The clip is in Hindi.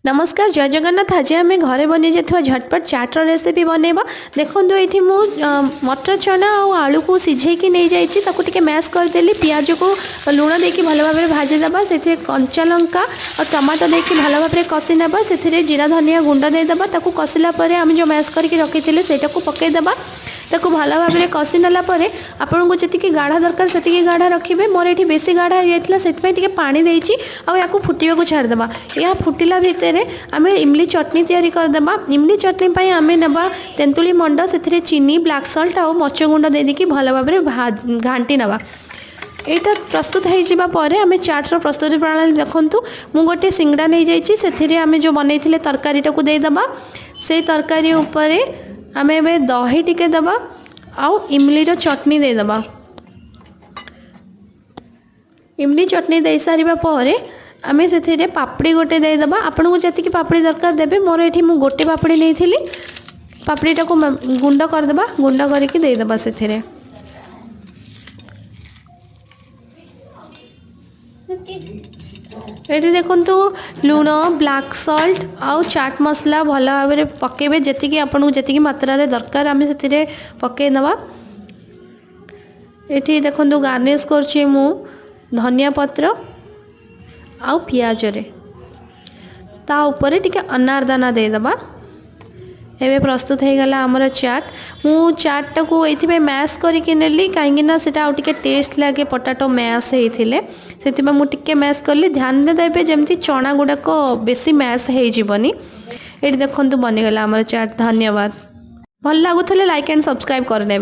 नमस्कार जय जगन्नाथ। आज आम घरे बनी जाता झटपट चाट्र रेसिपी बनैबा। देखो ये मु मटर चना और आलू को सिझेकी नहीं जाइए मैश करदेली। पियाज को लुण देकी भल भाव में भाजीदेवा से कंचा लंका और टमाटो देकी भल भाव में कषि नेबा। से जीरा धनिया गुंड देदेबा। ताकू कषिला आम जो मैश करके रखी से पकईदेबा। ताकू भल भाव में कषि नेला आपन को जी गाढ़ा दरकार से गाढ़ा रखिए। मोर ये बेसी गाढ़ा हो जाता से पानी देती या फुटा छाड़देबा। यह फुटिला भितर आम इमली चटनी तैयारी करदेबा। इमली चटनी आम नेबा तेंतुली मंड से चीनी ब्लैक सल्ट और मरीच गुंड देदी भल भाव में घाटी नेबा। यहाँ प्रस्तुत होगापर आम चाट्र प्रस्तुति प्रणाली देखूँ। मु गोटे सिंगड़ा नहीं जाइए आम जो बनई तरकारी टाक देदेबा। से तरकारी उपर आम ए दही टिके देबा आउ इमलीर चटनी देदेबा। इमली चटनी दे सारिबा परे आम से पापड़ी गोटे देदेबा। आपन को जी पापड़ी दरकार देबे। मोर ये मु गोटे पापड़ी नहीं थी। पापड़ी टाक गुंड करदेबा। गुंड करके देदेबा। से ये देखु लुण ब्लैक सल्ट आउ चाट मसला भल भाव में पकेबे। जी आपन को जी मात्रा रे दरकार आम से पकईदबा। ये देखु गार्निश करछि मु धनिया पत्र आउ पियाज रे ता ऊपर टिके अनारदाना देदेबा। एवं प्रस्तुत हो गला आमर चाट। मु चाट को ये मैश करके नेली कहीं से आउटे टेस्ट लगे। पटाटो मैश होते से मुझे मैश कली। ध्यान देवे जमी चना गुड़ाक बेसी मैश होनी। ये देखो बनीगला आमर चाट। धन्यवाद। भल लगुले लाइक एंड सब्सक्राइब करने।